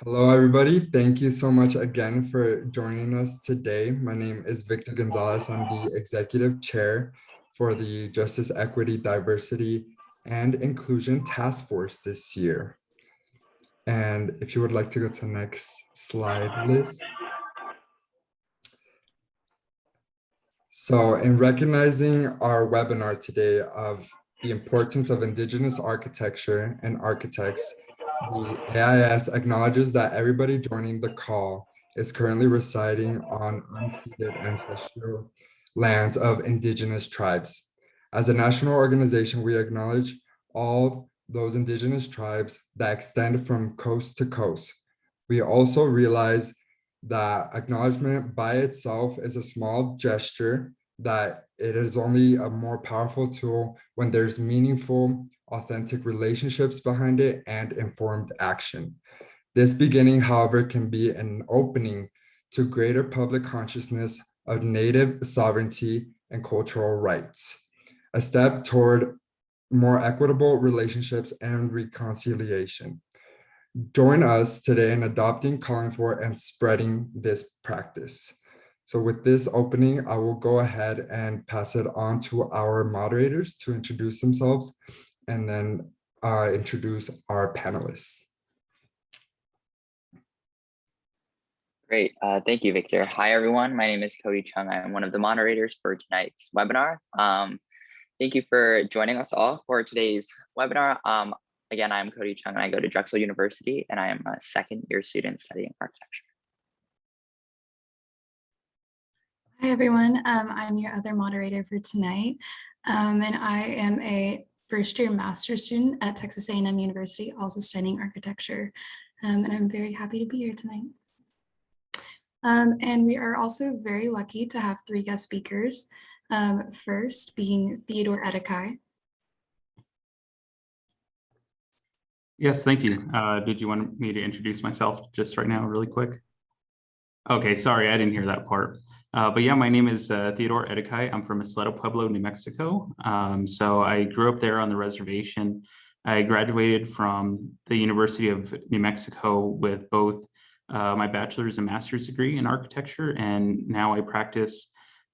Hello, everybody. Thank you so much again for joining us today. My name is Victor Gonzalez. I'm the Executive Chair for the Justice, Equity, Diversity, and Inclusion Task Force this year. And if you would like to go to the next slide, Liz. So in recognizing our webinar today of the importance of Indigenous architecture and architects, the AIAS acknowledges that everybody joining the call is currently residing on unceded ancestral lands of Indigenous tribes. As a national organization, we acknowledge all those Indigenous tribes that extend from coast to coast. We also realize that acknowledgement by itself is a small gesture, that it is only a more powerful tool when there's meaningful, authentic relationships behind it and informed action. This beginning, however, can be an opening to greater public consciousness of Native sovereignty and cultural rights, a step toward more equitable relationships and reconciliation. Join us today in adopting, calling for, and spreading this practice. So with this opening, I will go ahead and pass it on to our moderators to introduce themselves and then introduce our panelists. Great. Thank you, Victor. Hi, everyone. My name is Cody Chung. I'm one of the moderators for tonight's webinar. Thank you for joining us all for today's webinar. Again, I'm Cody Chung and I go to Drexel University and I am a second-year student studying architecture. Hi, everyone. I'm your other moderator for tonight, and I am a first-year master's student at Texas A&M University, also studying architecture, and I'm very happy to be here tonight. And we are also very lucky to have 3 guest speakers, first being Theodore Edekai. Yes, thank you. Did you want me to introduce myself just right now really quick? Okay, sorry, I didn't hear that part. But yeah, my name is Theodore Edekai. I'm from Isleta Pueblo, New Mexico. So I grew up there on the reservation. I graduated from the University of New Mexico with both my bachelor's and master's degree in architecture, and now I practice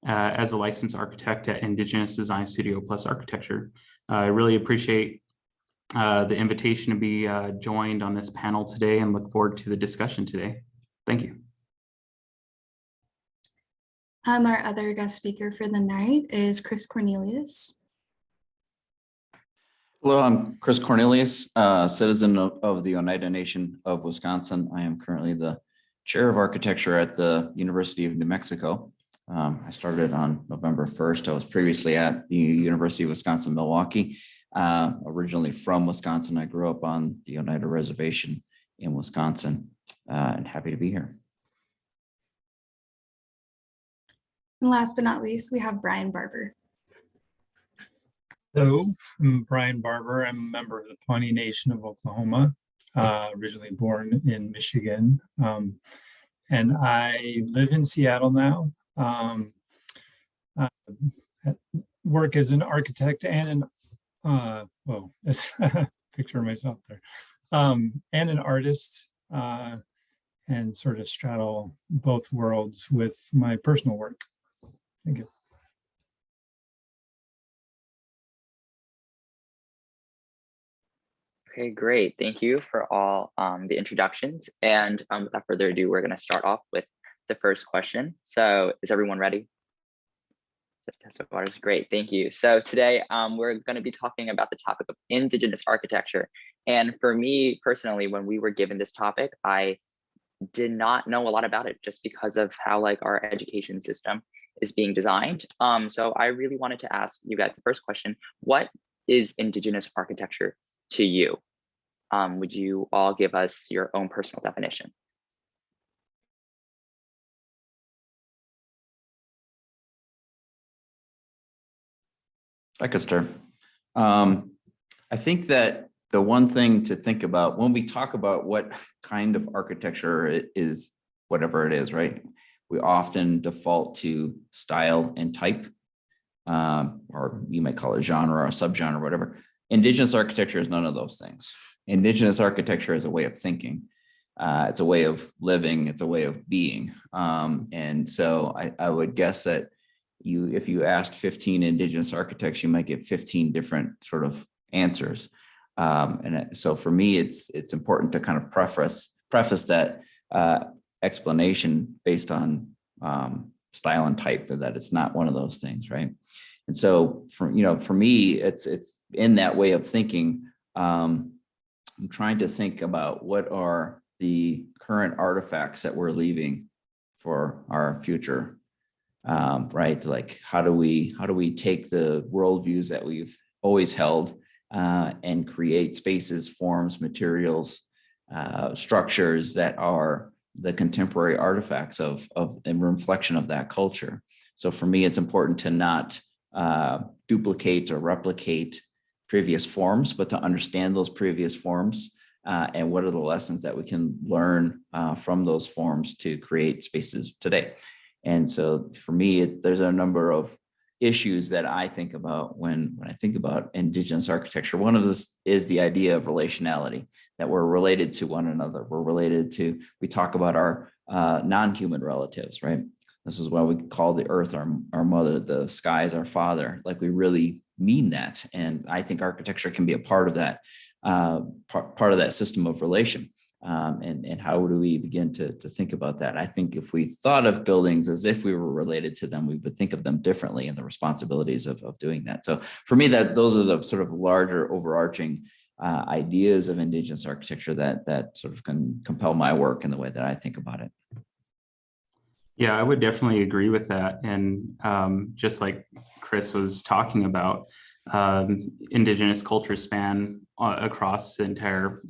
as a licensed architect at Indigenous Design Studio Plus Architecture. I really appreciate the invitation to be joined on this panel today and look forward to the discussion today. Thank you. Our other guest speaker for the night is Chris Cornelius. Hello, I'm Chris Cornelius, citizen of the Oneida Nation of Wisconsin. I am currently the chair of architecture at the University of New Mexico. I started on November 1st. I was previously at the University of Wisconsin-Milwaukee. Originally from Wisconsin, I grew up on the Oneida Reservation in Wisconsin, and happy to be here. And last but not least, we have Brian Barber. Hello, I'm Brian Barber. I'm a member of the Pawnee Nation of Oklahoma, originally born in Michigan. And I live in Seattle now. Work as an architect and an, picture of myself there, and an artist, and sort of straddle both worlds with my personal work. Thank you. Okay, great. Thank you for all the introductions. And without further ado, we're going to start off with the first question. So is everyone ready? Just test of waters. Great, thank you. So today we're going to be talking about the topic of Indigenous architecture. And for me personally, when we were given this topic, I did not know a lot about it just because of how our education system is being designed. So I really wanted to ask you guys the first question: what is Indigenous architecture to you? Would you all give us your own personal definition? I could start. I think that the one thing to think about when we talk about what kind of architecture it is, whatever it is, right? We often default to style and type, or you might call it genre or subgenre, whatever. Indigenous architecture is none of those things. Indigenous architecture is a way of thinking. it's a way of living, it's a way of being. And so I would guess that if you asked 15 Indigenous architects, you might get 15 different sort of answers. And so for me, it's important to kind of preface that explanation based on style and type, that it's not one of those things, right? And so for me, it's in that way of thinking. I'm trying to think about what are the current artifacts that we're leaving for our future, right? Like how do we take the worldviews that we've always held and create spaces, forms, materials, structures that are the contemporary artifacts of and reflection of that culture. So for me, it's important to not duplicate or replicate previous forms, but to understand those previous forms and what are the lessons that we can learn from those forms to create spaces today. And so for me, there's a number of issues that I think about when I think about Indigenous architecture. One of this is the idea of relationality, that we're related to one another. We talk about our non-human relatives, right? This is why we call the earth our mother, the skies our father. Like we really mean that. And I think architecture can be a part of that, part of that system of relation. And how do we begin to think about that? I think if we thought of buildings as if we were related to them, we would think of them differently and the responsibilities of doing that. So for me, those are the sort of larger overarching ideas of Indigenous architecture that sort of can compel my work in the way that I think about it. Yeah, I would definitely agree with that. And just like Chris was talking about, Indigenous cultures span across the entire,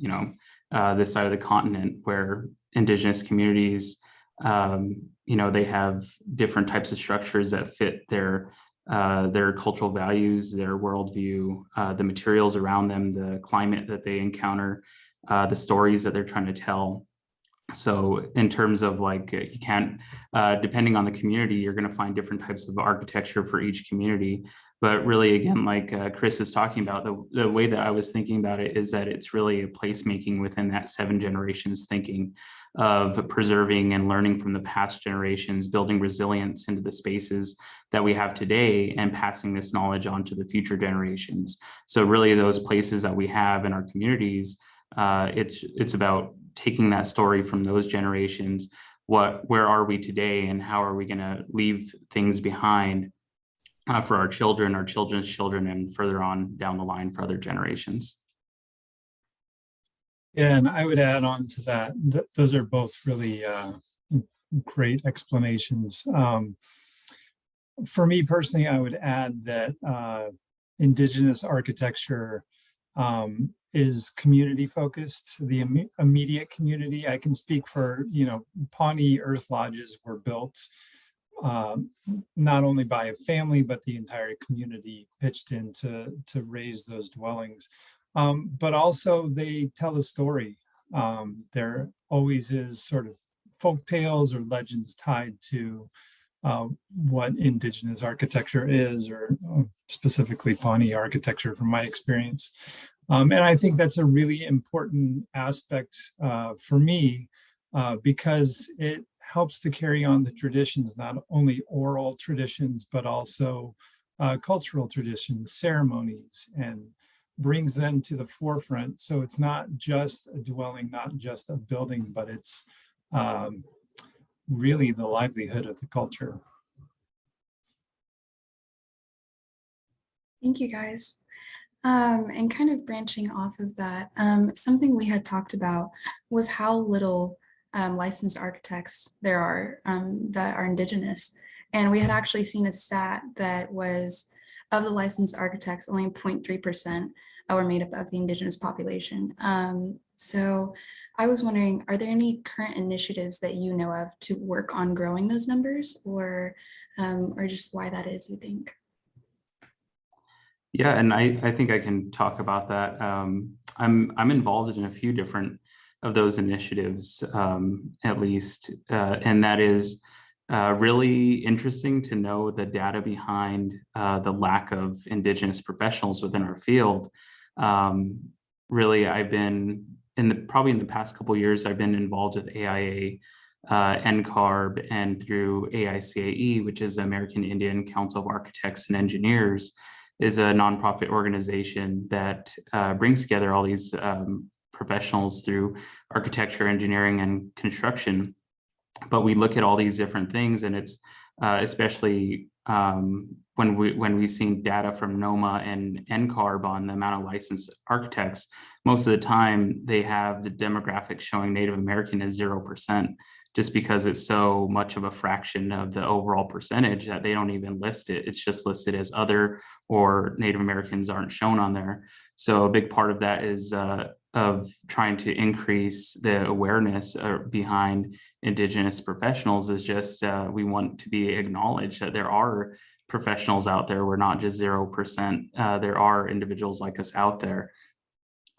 this side of the continent, where Indigenous communities, they have different types of structures that fit their cultural values, their worldview, the materials around them, the climate that they encounter, the stories that they're trying to tell. So in terms of like, you can't, depending on the community, you're going to find different types of architecture for each community. But really, again, like Chris was talking about, the way that I was thinking about it is that it's really a placemaking within that 7 generations thinking of preserving and learning from the past generations, building resilience into the spaces that we have today and passing this knowledge on to the future generations. So really those places that we have in our communities, it's about taking that story from those generations, where are we today, and how are we going to leave things behind for our children, our children's children, and further on down the line for other generations. Yeah, and I would add on to that, those are both really great explanations. For me personally, I would add that Indigenous architecture is community focused, the immediate community. I can speak for, Pawnee Earth Lodges were built not only by a family, but the entire community pitched in to raise those dwellings. But also they tell a story. There always is sort of folk tales or legends tied to what Indigenous architecture is, or specifically Pawnee architecture from my experience. And I think that's a really important aspect for me because it helps to carry on the traditions, not only oral traditions, but also cultural traditions, ceremonies, and brings them to the forefront. So it's not just a dwelling, not just a building, but it's really the livelihood of the culture. Thank you, guys. And kind of branching off of that, something we had talked about was how little licensed architects there are that are Indigenous. And we had actually seen a stat that was, of the licensed architects, only 0.3% were made up of the Indigenous population. So I was wondering, are there any current initiatives that you know of to work on growing those numbers, or just why that is, you think? Yeah, and I think I can talk about that. I'm involved in a few different of those initiatives, at least, and that is really interesting to know the data behind the lack of Indigenous professionals within our field. Really, I've been probably in the past couple of years, I've been involved with AIA, NCARB, and through AICAE, which is the American Indian Council of Architects and Engineers, is a nonprofit organization that brings together all these professionals through architecture, engineering, and construction. But we look at all these different things, and it's especially when we've seen data from NOMA and NCARB on the amount of licensed architects, most of the time they have the demographics showing Native American as 0%, just because it's so much of a fraction of the overall percentage that they don't even list it. It's just listed as other, or Native Americans aren't shown on there. So a big part of that is of trying to increase the awareness behind Indigenous professionals is just we want to be acknowledged that there are professionals out there. We're not just 0%. There are individuals like us out there.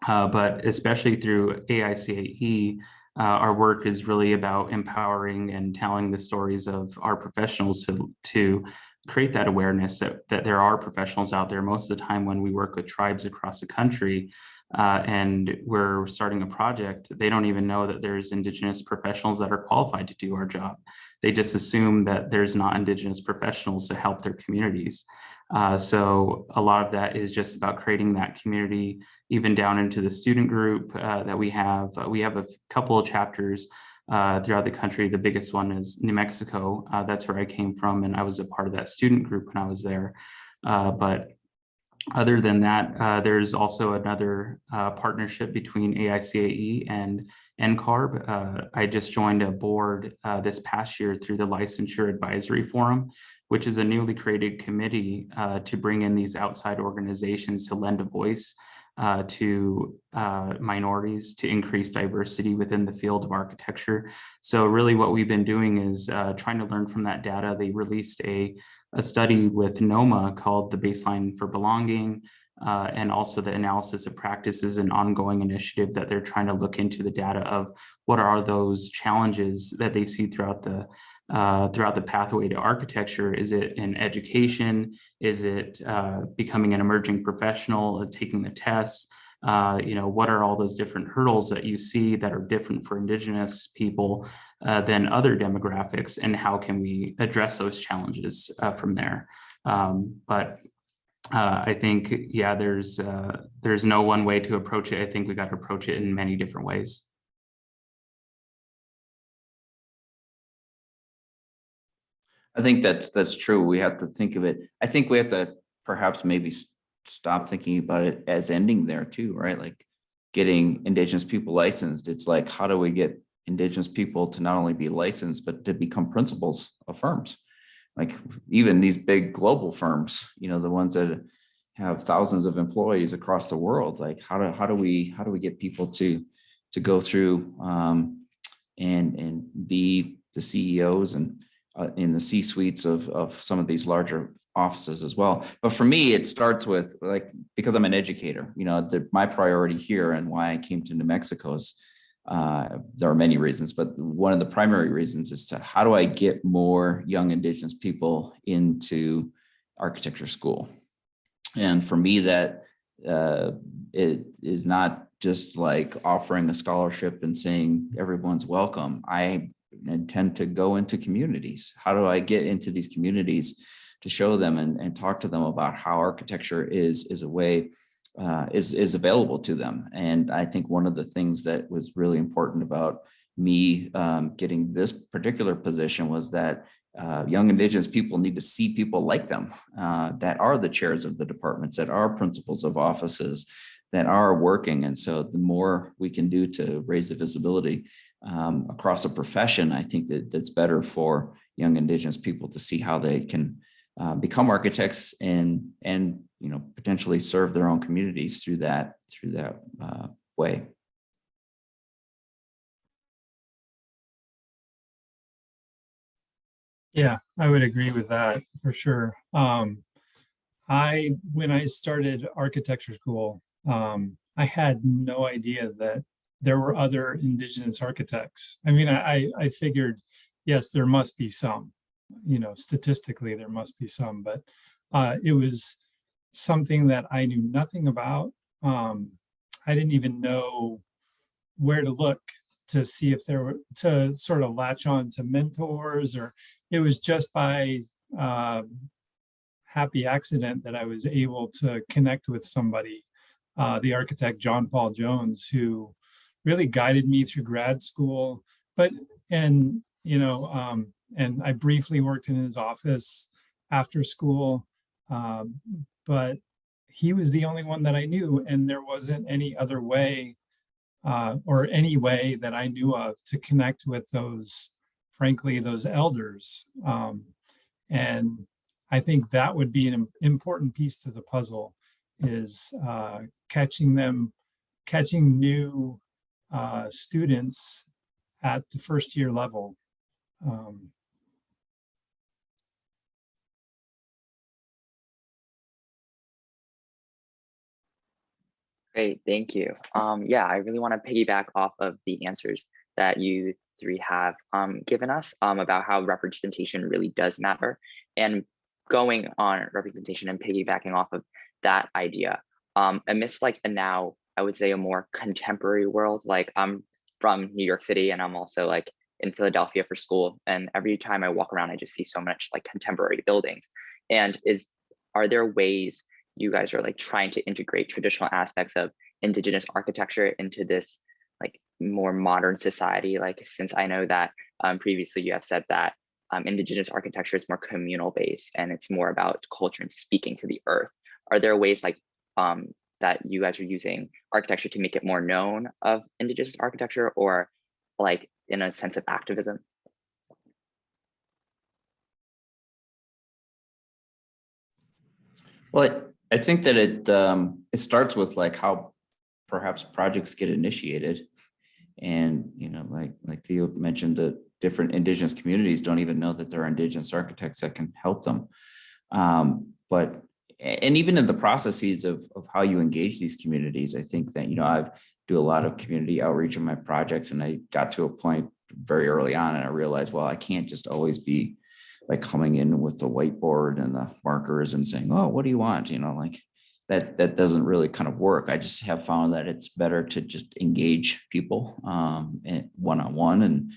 But especially through AICAE, our work is really about empowering and telling the stories of our professionals to create that awareness that there are professionals out there. Most of the time when we work with tribes across the country and we're starting a project, they don't even know that there's Indigenous professionals that are qualified to do our job. They just assume that there's not Indigenous professionals to help their communities. So a lot of that is just about creating that community, even down into the student group that we have. We have a couple of chapters throughout the country. The biggest one is New Mexico. That's where I came from, and I was a part of that student group when I was there. But other than that, there's also another partnership between AICAE and NCARB. I just joined a board this past year through the Licensure Advisory Forum, which is a newly created committee to bring in these outside organizations to lend a voice to minorities, to increase diversity within the field of architecture. So really what we've been doing is trying to learn from that data. They released a study with NOMA called the Baseline for Belonging, and also the Analysis of Practices, an ongoing initiative that they're trying to look into the data of what are those challenges that they see throughout the pathway to architecture. Is it in education? Is it becoming an emerging professional, taking the tests? What are all those different hurdles that you see that are different for Indigenous people than other demographics, and how can we address those challenges from there? But I think, yeah, there's no one way to approach it. I think we got to approach it in many different ways. I think that's true. We have to think of it. I think we have to perhaps maybe stop thinking about it as ending there too, right? Like getting Indigenous people licensed. It's like, how do we get Indigenous people to not only be licensed, but to become principals of firms? Like even these big global firms, the ones that have thousands of employees across the world. Like how do we get people to go through and be the CEOs and in the C-suites of some of these larger offices as well. But for me, it starts with, like, because I'm an educator, my priority here and why I came to New Mexico is, there are many reasons, but one of the primary reasons is to how do I get more young Indigenous people into architecture school? And for me, that it is not just like offering a scholarship and saying everyone's welcome. I intend to go into communities. How do I get into these communities to show them and talk to them about how architecture is a way, is available to them? And I think one of the things that was really important about me getting this particular position was that young Indigenous people need to see people like them that are the chairs of the departments, that are principals of offices, that are working. And so the more we can do to raise the visibility across a profession, I think that's better for young Indigenous people to see how they can become architects and potentially serve their own communities through that way. Yeah, I would agree with that for sure. When I started architecture school, I had no idea that there were other Indigenous architects. I mean, I figured, yes, there must be some, statistically there must be some, but it was something that I knew nothing about. I didn't even know where to look to see if there were, to sort of latch on to mentors, or it was just by happy accident that I was able to connect with somebody, the architect John Paul Jones, who really guided me through grad school. And I briefly worked in his office after school, but he was the only one that I knew, and there wasn't any other way, or any way that I knew of, to connect with those, frankly, those elders. And I think that would be an important piece to the puzzle, is catching new students at the first year level. Great, thank you. Yeah, I really want to piggyback off of the answers that you three have given us about how representation really does matter, and going on representation and piggybacking off of that idea. Amidst like a now, I would say, a more contemporary world, like I'm from New York City and I'm also like in Philadelphia for school, and every time I walk around I just see so much like contemporary buildings. And are there ways you guys are like trying to integrate traditional aspects of Indigenous architecture into this like more modern society? Like, since I know that previously you have said that Indigenous architecture is more communal based and it's more about culture and speaking to the earth. Are there ways like that you guys are using architecture to make it more known of Indigenous architecture, or like in a sense of activism? Well, I think that it starts with like how perhaps projects get initiated, and like Theo mentioned, the different Indigenous communities don't even know that there are Indigenous architects that can help them. And even in the processes of how you engage these communities, I think that I do a lot of community outreach in my projects, and I got to a point very early on, and I realized, well, I can't just always be like coming in with the whiteboard and the markers and saying, oh, what do you want? Like that doesn't really kind of work. I just have found that it's better to just engage people one-on-one and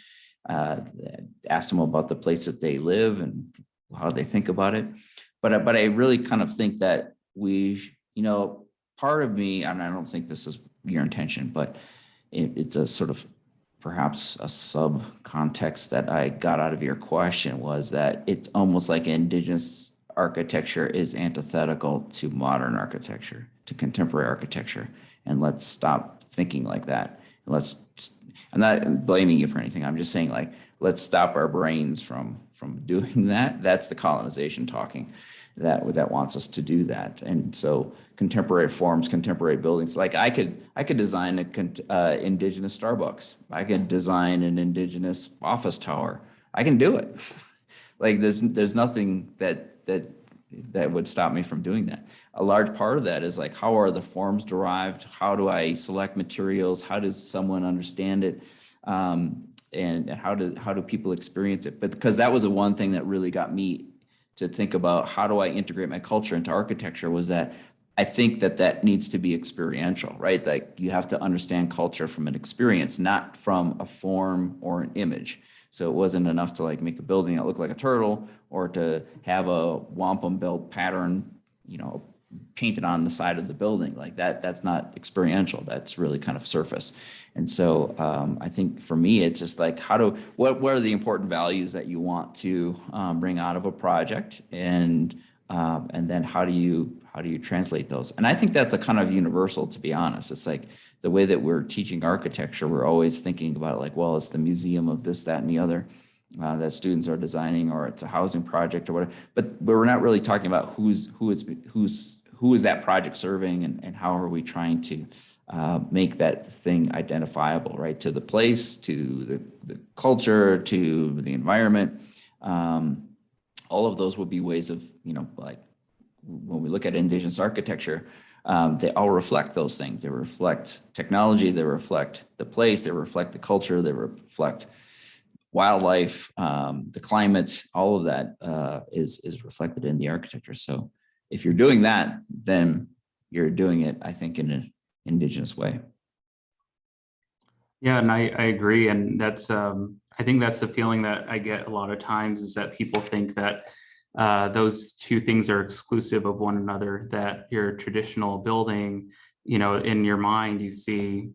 ask them about the place that they live and how they think about it. But I really kind of think that part of me, and I don't think this is your intention, but it's a sort of perhaps a sub context that I got out of your question, was that it's almost like Indigenous architecture is antithetical to modern architecture, to contemporary architecture. And let's stop thinking like that. I'm not blaming you for anything. I'm just saying, like, let's stop our brains from doing that. That's the colonization talking that wants us to do that. And so contemporary forms, contemporary buildings, like I could design a Indigenous Starbucks. I could design an Indigenous office tower. I can do it. Like there's nothing that would stop me from doing that. A large part of that is like, how are the forms derived? How do I select materials? How does someone understand it? And how do people experience it? But because that was the one thing that really got me to think about how do I integrate my culture into architecture, was that I think that needs to be experiential, right? Like you have to understand culture from an experience, not from a form or an image. So it wasn't enough to like make a building that looked like a turtle, or to have a wampum belt pattern, painted on the side of the building. Like that's not experiential. That's really kind of surface. And so I think for me, it's just like, what are the important values that you want to bring out of a project, and then how do you translate those? And I think that's a kind of universal, to be honest. It's like the way that we're teaching architecture, we're always thinking about it like, well, it's the museum of this, that, and the other that students are designing, or it's a housing project or whatever. But we're not really talking about who is that project serving, and how are we trying to make that thing identifiable, right? To the place, to the culture, to the environment. All of those would be ways of, like when we look at Indigenous architecture, they all reflect those things. They reflect technology, they reflect the place, they reflect the culture, they reflect wildlife, the climate. All of that is reflected in the architecture. So if you're doing that, then you're doing it, I think, in an Indigenous way. Yeah, and I agree. And that's, I think that's the feeling that I get a lot of times, is that people think that those two things are exclusive of one another, that your traditional building, in your mind, you see,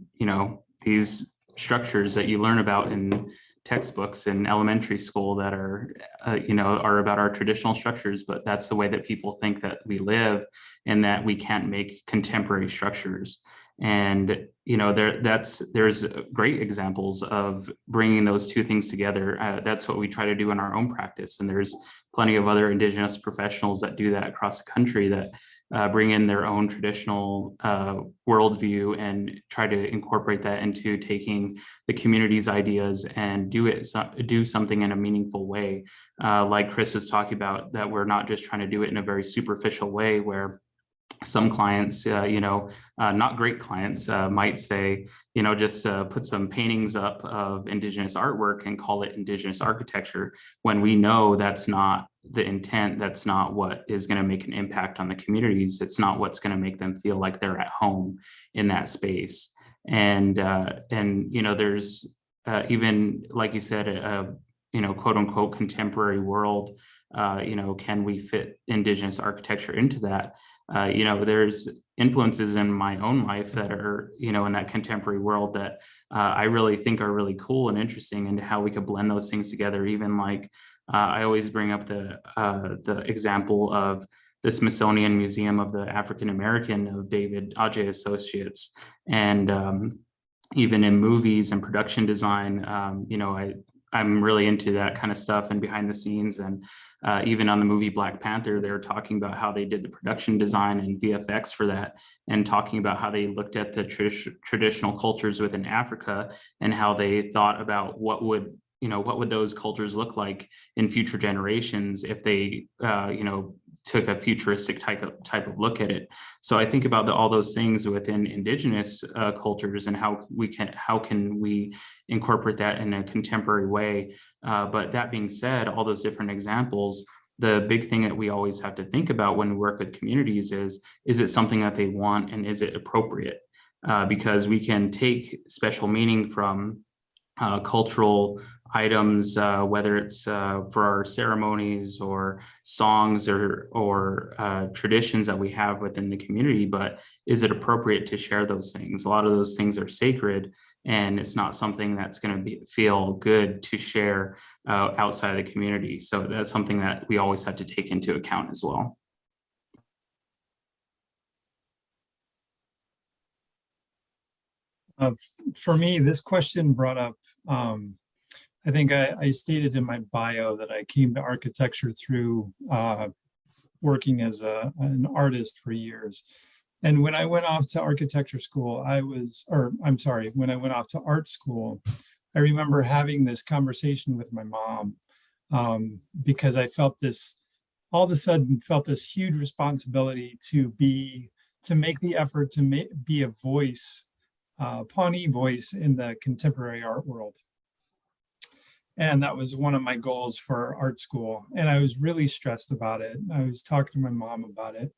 these structures that you learn about in textbooks in elementary school that are, are about our traditional structures, but that's the way that people think that we live, and that we can't make contemporary structures. And there's great examples of bringing those two things together. That's what we try to do in our own practice, and there's plenty of other Indigenous professionals that do that across the country, that bring in their own traditional worldview and try to incorporate that into taking the community's ideas and do something in a meaningful way. Like Chris was talking about, that we're not just trying to do it in a very superficial way, where some clients, not great clients, might say, just put some paintings up of Indigenous artwork and call it Indigenous architecture, when we know that's not the intent. That's not what is going to make an impact on the communities. It's not what's going to make them feel like they're at home in that space. And there's even, like you said, quote unquote contemporary world. Can we fit Indigenous architecture into that? There's influences in my own life that are, in that contemporary world, that I really think are really cool and interesting, and how we could blend those things together. Even like, I always bring up the example of the Smithsonian Museum of the African American of David Adjaye Associates. And even in movies and production design, I'm really into that kind of stuff and behind the scenes. And even on the movie Black Panther, they were talking about how they did the production design and VFX for that, and talking about how they looked at the traditional cultures within Africa, and how they thought about what would those cultures look like in future generations if they, took a futuristic type of look at it. So I think about all those things within Indigenous cultures, and how can we incorporate that in a contemporary way. But that being said, all those different examples, the big thing that we always have to think about when we work with communities is it something that they want, and is it appropriate? Because we can take special meaning from cultural items, whether it's for our ceremonies or songs or traditions that we have within the community, but is it appropriate to share those things? A lot of those things are sacred, and it's not something that's going to feel good to share outside of the community. So that's something that we always have to take into account as well. For me, this question brought up, I think I stated in my bio that I came to architecture through working as an artist for years. And when I went off to architecture school, when I went off to art school, I remember having this conversation with my mom, because I felt all of a sudden felt this huge responsibility to make the effort to be a voice, Pawnee voice in the contemporary art world. And that was one of my goals for art school. And I was really stressed about it. I was talking to my mom about it,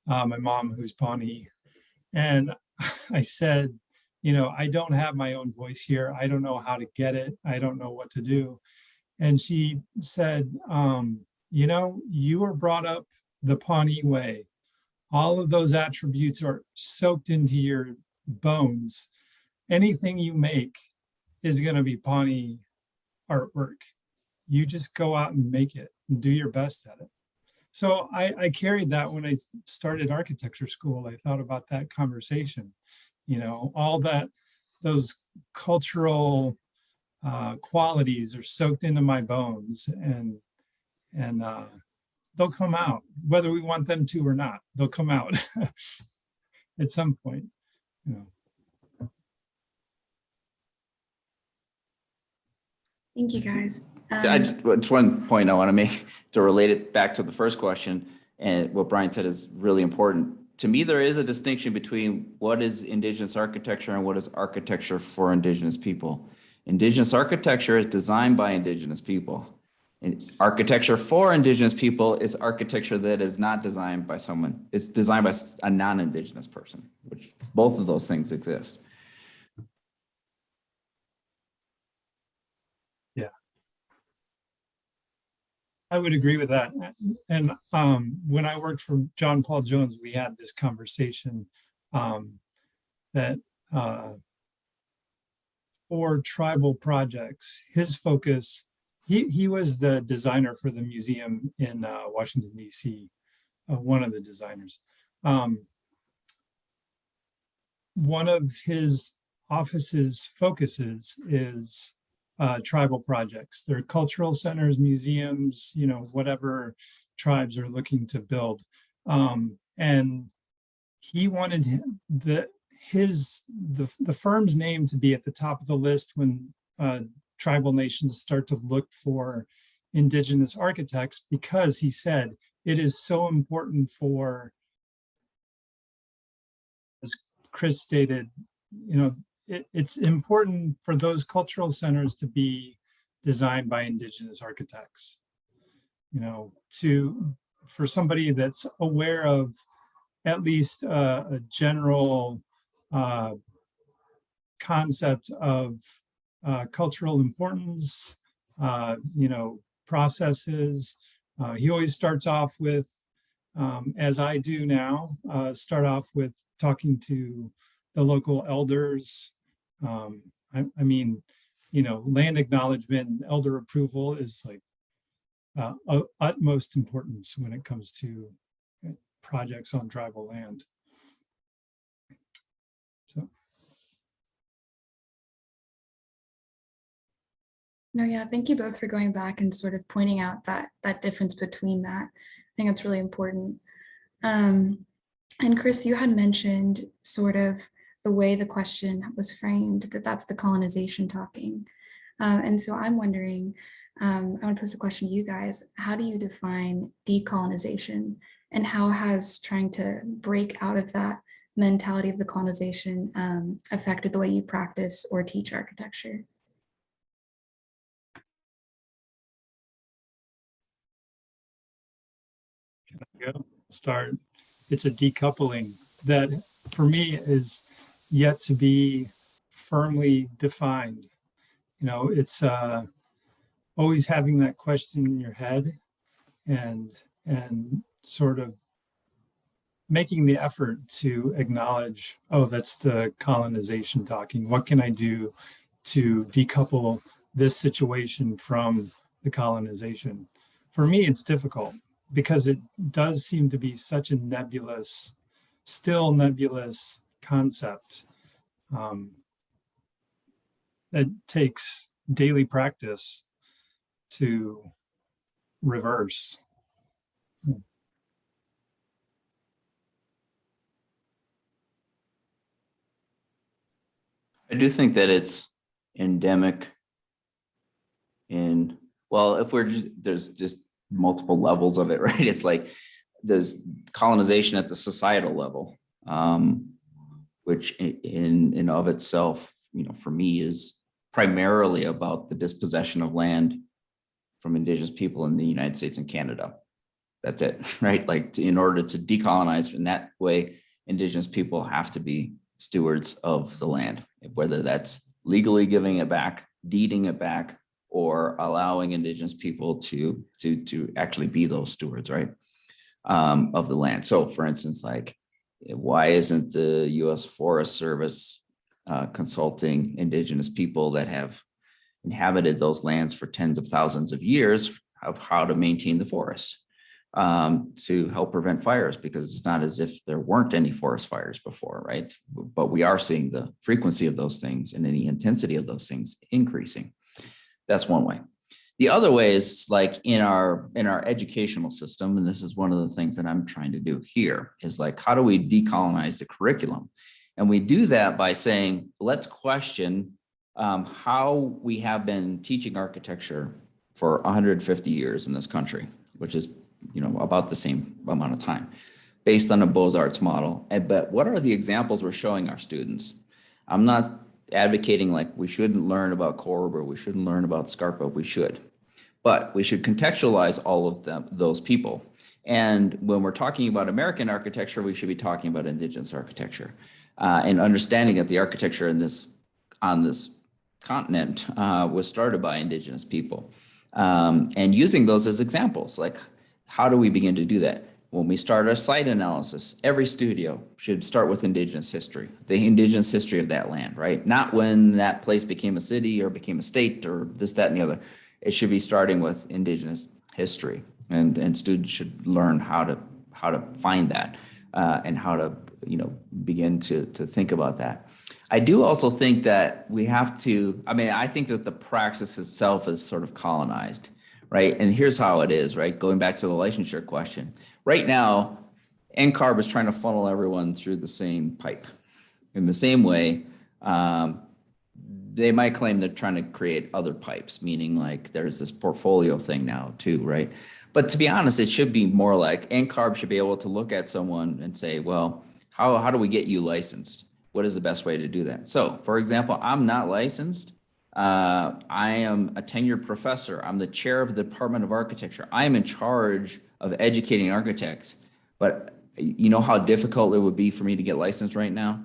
my mom who's Pawnee. And I said, I don't have my own voice here. I don't know how to get it. I don't know what to do. And she said, you were brought up the Pawnee way. All of those attributes are soaked into your bones. Anything you make is going to be Pawnee artwork. You just go out and make it and do your best at it. So I carried that when I started architecture school. I thought about that conversation, all those cultural qualities are soaked into my bones, and they'll come out, whether we want them to or not. They'll come out at some point. Thank you, guys. Just one point I want to make to relate it back to the first question, and what Brian said is really important. To me, there is a distinction between what is Indigenous architecture and what is architecture for Indigenous people. Indigenous architecture is designed by Indigenous people. And architecture for Indigenous people is architecture that is not designed by someone. It's designed by a non-Indigenous person, which both of those things exist. I would agree with that. And when I worked for John Paul Jones, we had this conversation that for tribal projects, his focus, he was the designer for the museum in Washington, D.C., one of the designers. One of his office's focuses is tribal projects. They're cultural centers, museums, you know, whatever tribes are looking to build. And he wanted the firm's name to be at the top of the list when tribal nations start to look for Indigenous architects, because he said it is so important for, as Chris stated, you know, it's important for those cultural centers to be designed by Indigenous architects. You know, for somebody that's aware of at least a general concept of cultural importance, you know, processes. He always starts off with, as I do now, start off with talking to the local elders. I mean, you know, land acknowledgement and elder approval is like utmost importance when it comes to projects on tribal land. So. No, yeah, thank you both for going back and sort of pointing out that difference between that. I think that's really important. And Chris, you had mentioned sort of the way the question was framed, that's the colonization talking. And so I'm wondering, I want to pose a question to you guys. How do you define decolonization, and how has trying to break out of that mentality of the colonization affected the way you practice or teach architecture? Start. It's a decoupling that for me is yet to be firmly defined. You know, it's always having that question in your head and sort of making the effort to acknowledge, oh, that's the colonization talking. What can I do to decouple this situation from the colonization? For me, it's difficult because it does seem to be such a nebulous, still nebulous concept that takes daily practice to reverse. I do think that it's endemic in, well, if there's just multiple levels of it, right? It's like there's colonization at the societal level, which in of itself, you know, for me is primarily about the dispossession of land from Indigenous people in the United States and Canada. That's it, right? Like in order to decolonize in that way, Indigenous people have to be stewards of the land, whether that's legally giving it back, deeding it back, or allowing Indigenous people to actually be those stewards, right, of the land. So for instance, like, why isn't the U.S. Forest Service consulting Indigenous people that have inhabited those lands for tens of thousands of years of how to maintain the forests to help prevent fires? Because it's not as if there weren't any forest fires before, right? But we are seeing the frequency of those things and the intensity of those things increasing. That's one way. The other way is like in our educational system, and this is one of the things that I'm trying to do here, is like, how do we decolonize the curriculum? And we do that by saying, let's question how we have been teaching architecture for 150 years in this country, which is, you know, about the same amount of time, based on a Beaux-Arts model. But what are the examples we're showing our students? I'm not advocating like we shouldn't learn about Corber, we shouldn't learn about Scarpa, we should. But we should contextualize all of those people. And when we're talking about American architecture, we should be talking about Indigenous architecture and understanding that the architecture on this continent was started by Indigenous people. and using those as examples. Like, how do we begin to do that? When we start our site analysis, every studio should start with Indigenous history, the Indigenous history of that land, right? Not when that place became a city or became a state or this, that, and the other. It should be starting with Indigenous history, and students should learn how to find that and how to begin to think about that. I do also think that we have to, I think that the praxis itself is sort of colonized, right? And here's how it is, right? Going back to the licensure question. Right now, NCARB is trying to funnel everyone through the same pipe. In the same way, they might claim they're trying to create other pipes, meaning like there's this portfolio thing now too, right? But to be honest, it should be more like NCARB should be able to look at someone and say, well, how do we get you licensed? What is the best way to do that? So, for example, I'm not licensed. I am a tenured professor. I'm the chair of the Department of Architecture. I am in charge of educating architects. But you know how difficult it would be for me to get licensed right now?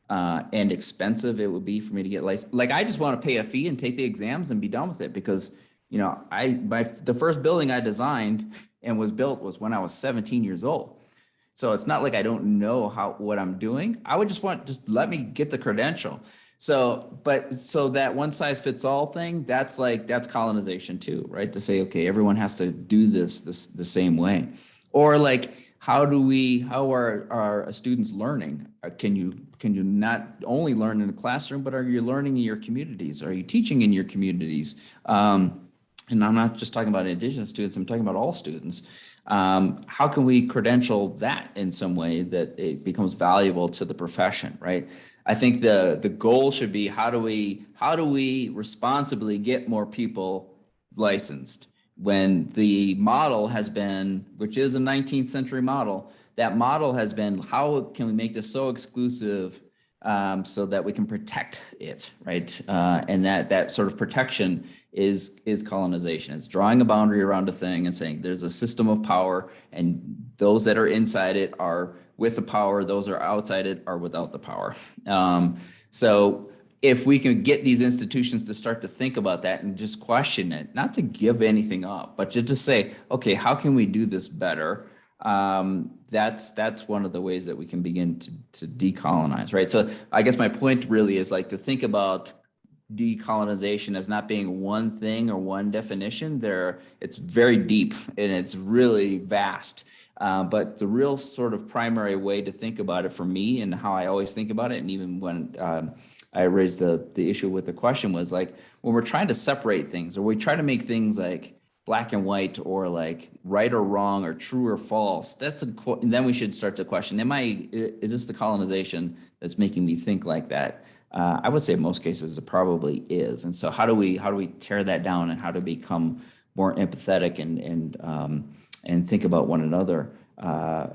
And expensive it would be for me to get licensed. Like, I just want to pay a fee and take the exams and be done with it, because the first building I designed and was built was when I was 17 years old. So it's not like I don't know what I'm doing. I would just let me get the credential. So that one size fits all thing, that's colonization too, right? To say, okay, everyone has to do this the same way. Or like, how are our students learning? Can you not only learn in the classroom, but are you learning in your communities? Are you teaching in your communities? And I'm not just talking about Indigenous students, I'm talking about all students. How can we credential that in some way that it becomes valuable to the profession, right? I think the goal should be, how do we responsibly get more people licensed, when the model has been, which is a 19th century model, that model has been, how can we make this so exclusive so that we can protect it, right? And that sort of protection is colonization. It's drawing a boundary around a thing and saying there's a system of power, and those that are inside it are with the power, those are outside it are without the power. So if we can get these institutions to start to think about that and just question it, not to give anything up, but just to say, okay, how can we do this better? That's one of the ways that we can begin to decolonize, right? So I guess my point really is like to think about decolonization as not being one thing or one definition. It's very deep and it's really vast. But the real sort of primary way to think about it for me, and how I always think about it, and even when I raised the issue with the question, was like, when we're trying to separate things, or we try to make things like black and white, or like right or wrong, or true or false, and then we should start to question, is this the colonization that's making me think like that? I would say in most cases it probably is. And so how do we tear that down, and how to become more empathetic and think about one another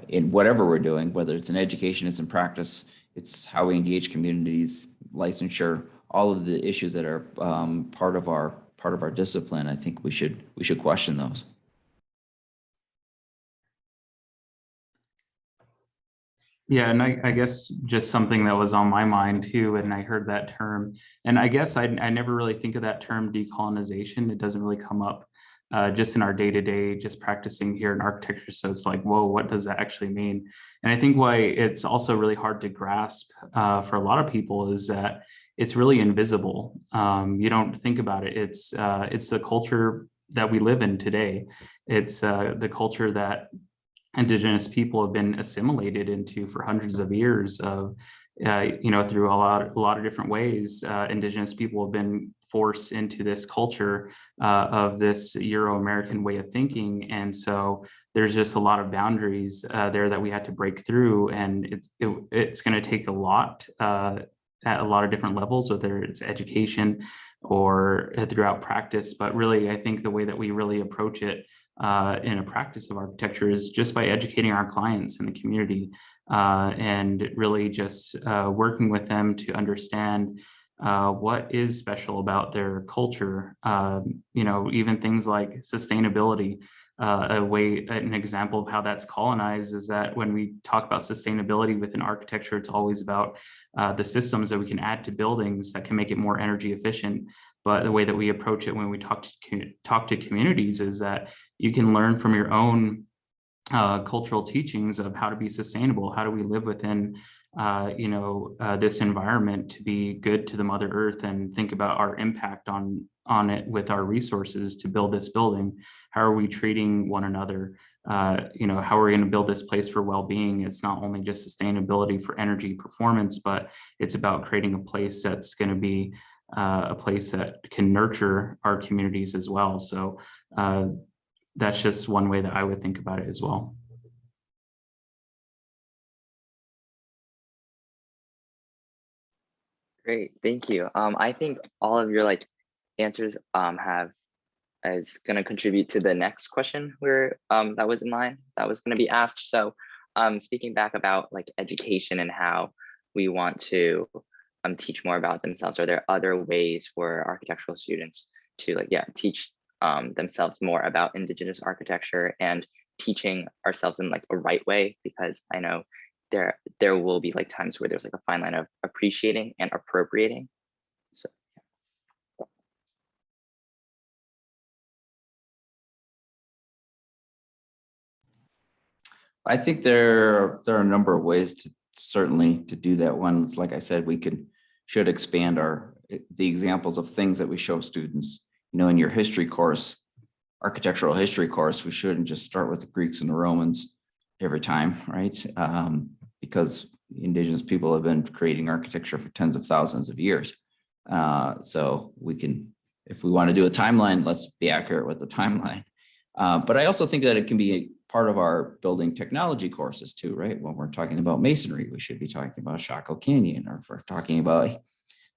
in whatever we're doing, whether it's in education, it's in practice, it's how we engage communities, licensure, all of the issues that are part of our discipline. I think we should question those. Yeah, and I guess just something that was on my mind too, and I heard that term, and I guess I never really think of that term decolonization. It doesn't really come up just in our day-to-day, just practicing here in architecture. So it's like, whoa, what does that actually mean? And I think why it's also really hard to grasp for a lot of people is that it's really invisible. You don't think about it. It's the culture that we live in today. It's the culture that Indigenous people have been assimilated into for hundreds of years of, through a lot of different ways. Indigenous people have been forced into this culture of this Euro-American way of thinking. And so there's just a lot of boundaries there that we had to break through. And it's going to take a lot at a lot of different levels, whether it's education or throughout practice. But really, I think the way that we really approach it in a practice of architecture is just by educating our clients in the community and really just working with them to understand what is special about their culture. Even things like sustainability. An example of how that's colonized is that when we talk about sustainability within architecture, it's always about the systems that we can add to buildings that can make it more energy efficient. But the way that we approach it when we talk to communities is that you can learn from your own cultural teachings of how to be sustainable. How do we live within this environment to be good to the Mother Earth, and think about our impact on it with our resources to build this building? How are we treating one another? How are we going to build this place for well-being? It's not only just sustainability for energy performance, but it's about creating a place that's going to be a place that can nurture our communities as well. So that's just one way that I would think about it as well. Great, thank you. I think all of your answers is going to contribute to the next question that was in line that was going to be asked. So speaking back about education and how we want to teach more about themselves, are there other ways for architectural students to teach themselves more about Indigenous architecture and teaching ourselves in a right way? Because I know there will be times where there's a fine line of appreciating and appropriating. So I think there are a number of ways to do that. One is, like I said, should expand the examples of things that we show students. In your history course, architectural history course, we shouldn't just start with the Greeks and the Romans every time, right? Because Indigenous people have been creating architecture for tens of thousands of years. So we can, if we want to do a timeline, let's be accurate with the timeline. But I also think that it can be part of our building technology courses too, right? When we're talking about masonry, we should be talking about Chaco Canyon, or if we're talking about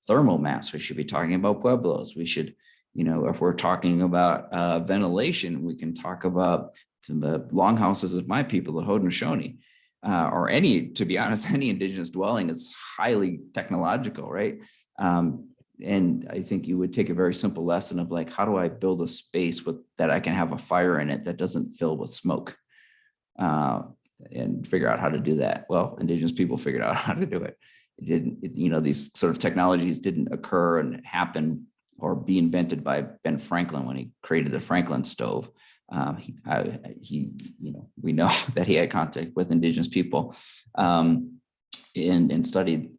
thermal mass, we should be talking about pueblos. We should, if we're talking about ventilation, we can talk about the longhouses of my people, the Haudenosaunee, or to be honest, any Indigenous dwelling is highly technological, right? And I think you would take a very simple lesson of how do I build a space that I can have a fire in it that doesn't fill with smoke, and figure out how to do that. Well, Indigenous people figured out how to do it. These sort of technologies didn't occur and happen or be invented by Ben Franklin when he created the Franklin stove. We know that he had contact with Indigenous people, and studied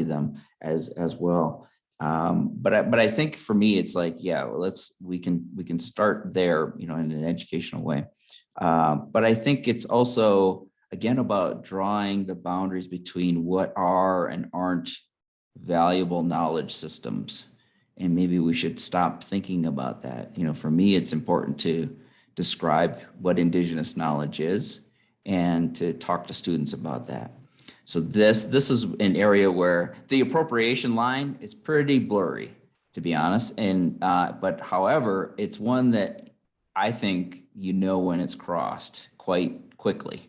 them as well. But I think for me, it's we can start there, in an educational way. But I think it's also, again, about drawing the boundaries between what are and aren't valuable knowledge systems. And maybe we should stop thinking about that. For me, it's important to describe what Indigenous knowledge is and to talk to students about that. So this is an area where the appropriation line is pretty blurry, to be honest. And but however, it's one that I think when it's crossed quite quickly.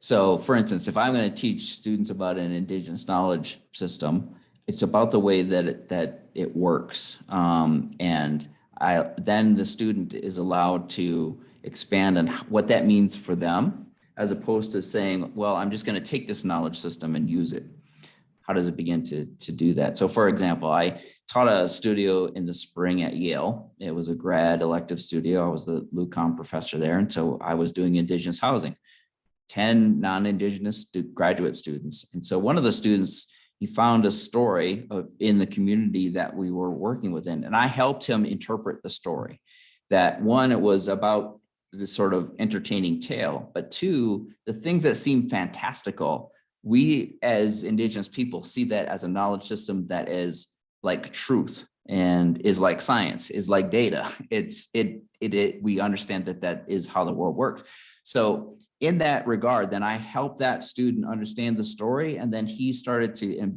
So for instance, if I'm going to teach students about an Indigenous knowledge system, it's about the way that it works. And then the student is allowed to expand on what that means for them, as opposed to saying, well, I'm just going to take this knowledge system and use it. How does it begin to do that? So for example, I taught a studio in the spring at Yale. It was a grad elective studio. I was the LUCOM professor there. And so I was doing Indigenous housing, 10 non-Indigenous graduate students. And so one of the students, he found a story in the community that we were working within. And I helped him interpret the story. That one, it was about this sort of entertaining tale, but two, the things that seem fantastical, we as Indigenous people see that as a knowledge system that is like truth and is like science, is like data. We understand that is how the world works. So in that regard, then I helped that student understand the story, and then he started to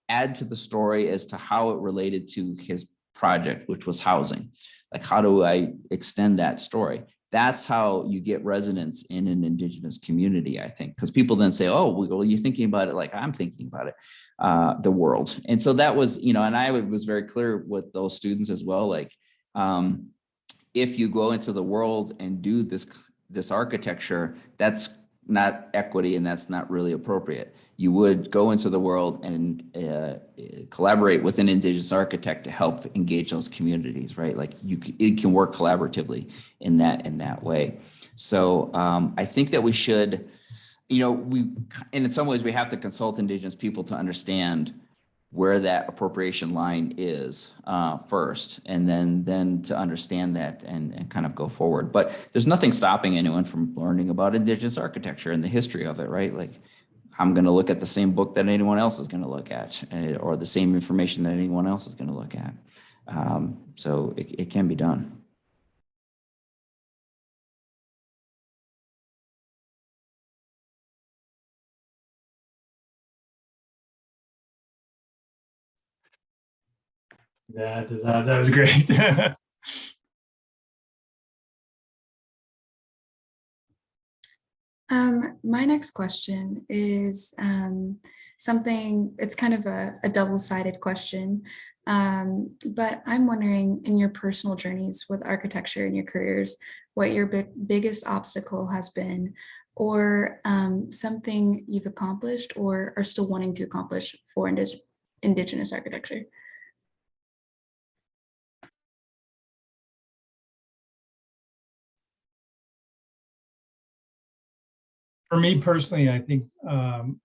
add to the story as to how it related to his project, which was housing. Like, how do I extend that story? That's how you get resonance in an Indigenous community, I think, because people then say, oh, well, you're thinking about it like I'm thinking about it, the world. And so that was, and I was very clear with those students as well. Like, if you go into the world and do this architecture, that's not equity, and that's not really appropriate. You would go into the world and collaborate with an Indigenous architect to help engage those communities, right? Like it can work collaboratively in that way. So I think that we should, and in some ways we have to consult Indigenous people to understand where that appropriation line is first, and then to understand that and kind of go forward. But there's nothing stopping anyone from learning about Indigenous architecture and the history of it, right? Like I'm going to look at the same book that anyone else is going to look at, or the same information that anyone else is going to look at. So it can be done. Yeah, that was great. My next question is something, it's kind of a double-sided question, but I'm wondering, in your personal journeys with architecture in your careers, what your biggest obstacle has been, or something you've accomplished or are still wanting to accomplish for Indigenous architecture. For me personally, I think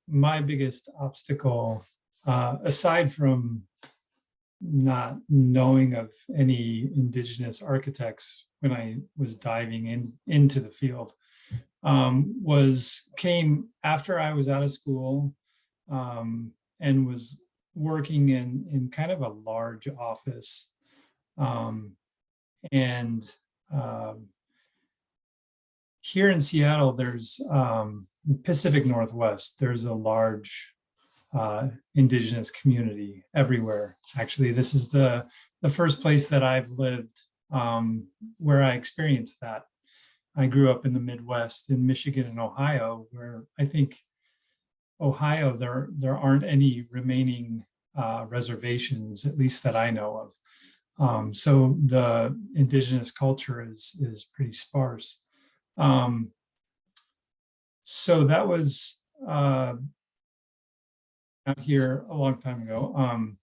my biggest obstacle, aside from not knowing of any Indigenous architects when I was diving into the field, came after I was out of school and was working in kind of a large office. Here in Seattle, there's Pacific Northwest, there's a large Indigenous community everywhere. Actually, this is the first place that I've lived where I experienced that. I grew up in the Midwest in Michigan and Ohio, where I think Ohio, there aren't any remaining reservations, at least that I know of. So the Indigenous culture is pretty sparse. So that was out here a long time ago,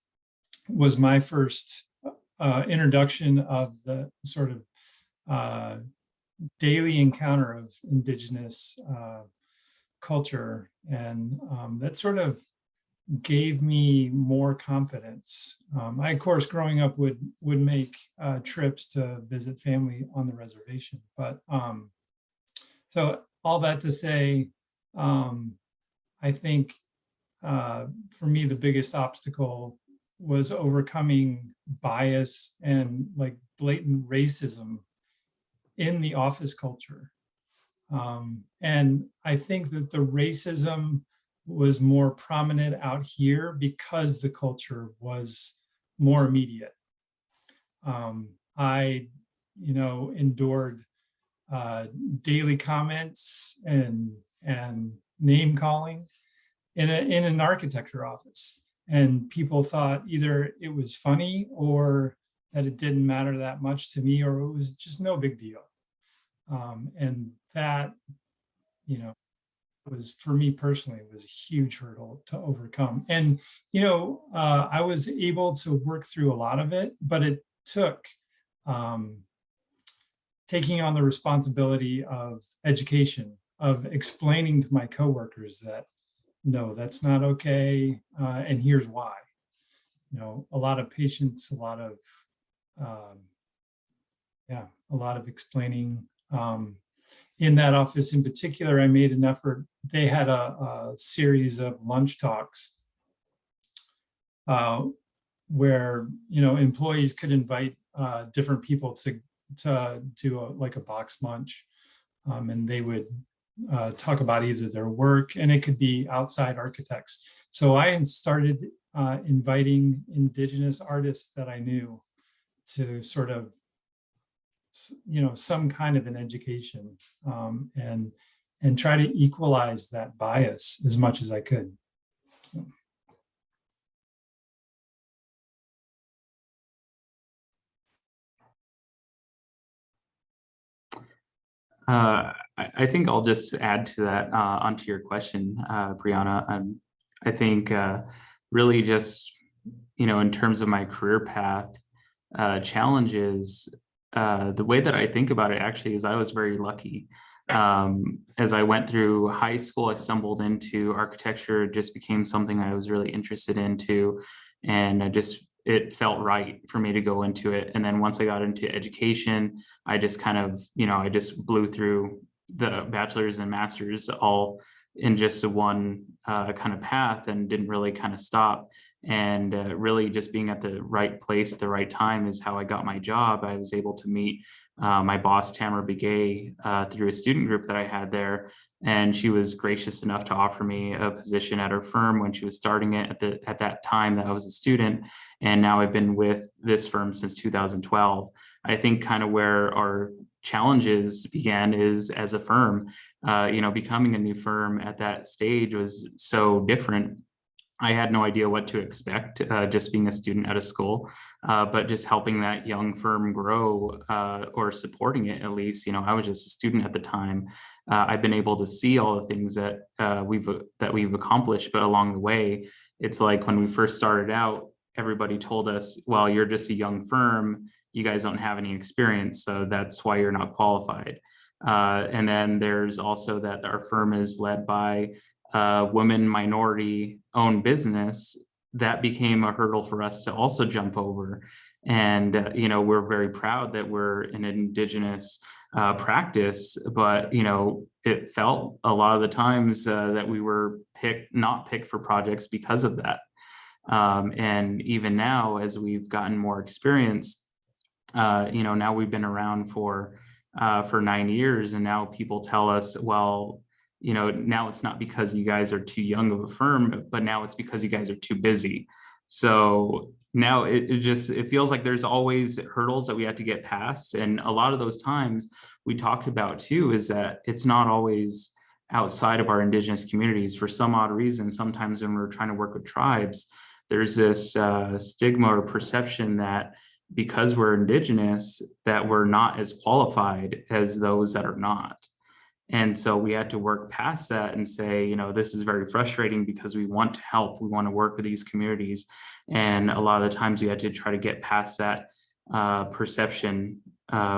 was my first introduction of the sort of daily encounter of Indigenous culture. And that sort of gave me more confidence. I, of course, growing up would make trips to visit family on the reservation. But so all that to say, I think for me, the biggest obstacle was overcoming bias and like blatant racism in the office culture. And I think that the racism was more prominent out here because the culture was more immediate. I, endured daily comments and name calling in an architecture office, and people thought either it was funny or that it didn't matter that much to me, or it was just no big deal. And that, was, for me personally, was a huge hurdle to overcome. And, I was able to work through a lot of it, but it took taking on the responsibility of education, of explaining to my coworkers that, no, that's not okay, and here's why. A lot of patience, a lot of explaining. In that office in particular, I made an effort. They had a series of lunch talks where employees could invite different people to do like a box lunch, and they would talk about either their work, and it could be outside architects. So I started inviting Indigenous artists that I knew to sort of, some kind of an education, and try to equalize that bias as much as I could. I think I'll just add to that onto your question, Brianna. I think really just, in terms of my career path, challenges, the way that I think about it actually is I was very lucky. As I went through high school, I stumbled into architecture, it just became something I was really interested into. And it felt right for me to go into it. And then once I got into education, I just kind of, I just blew through the bachelor's and master's all in just one kind of path and didn't really kind of stop. And really just being at the right place at the right time is how I got my job. I was able to meet my boss, Tamarah Begay, through a student group that I had there. And she was gracious enough to offer me a position at her firm when she was starting it at that time that I was a student. And now I've been with this firm since 2012. I think kind of where our challenges began is as a firm, becoming a new firm at that stage was so different. I had no idea what to expect, just being a student out of school, but just helping that young firm grow or supporting it at least. I was just a student at the time. I've been able to see all the things that we've accomplished, but along the way, it's like when we first started out, everybody told us, well, you're just a young firm, you guys don't have any experience, so that's why you're not qualified. And then there's also that our firm is led by women minority owned business. That became a hurdle for us to also jump over. And, we're very proud that we're an Indigenous practice, but, it felt a lot of the times that we were not picked for projects because of that. And even now, as we've gotten more experience, now we've been around for 9 years, and now people tell us, well, now it's not because you guys are too young of a firm, but now it's because you guys are too busy. So now it feels like there's always hurdles that we have to get past. And a lot of those times we talked about too, is that it's not always outside of our Indigenous communities. For some odd reason, sometimes when we're trying to work with tribes, there's this stigma or perception that because we're Indigenous, that we're not as qualified as those that are not. And so we had to work past that and say, this is very frustrating because we want to help, we want to work with these communities. And a lot of the times we had to try to get past that perception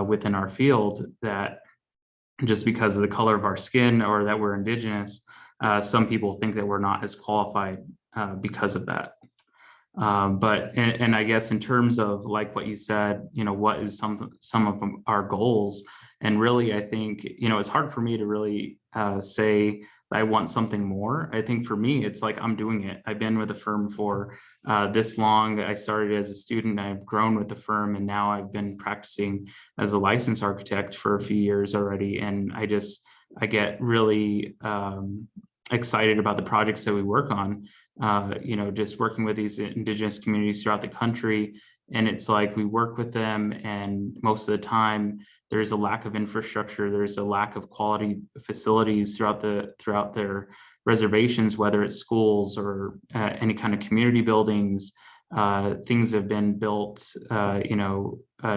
within our field that just because of the color of our skin or that we're Indigenous, some people think that we're not as qualified because of that. But I guess in terms of like what you said, what is some of our goals? And really, I think, it's hard for me to really say I want something more. I think for me, it's like I'm doing it. I've been with the firm for this long. I started as a student, I've grown with the firm, and now I've been practicing as a licensed architect for a few years already. And I get really excited about the projects that we work on, just working with these Indigenous communities throughout the country. And it's like we work with them, and most of the time there's a lack of infrastructure, there's a lack of quality facilities throughout their reservations, whether it's schools or any kind of community buildings. Things have been built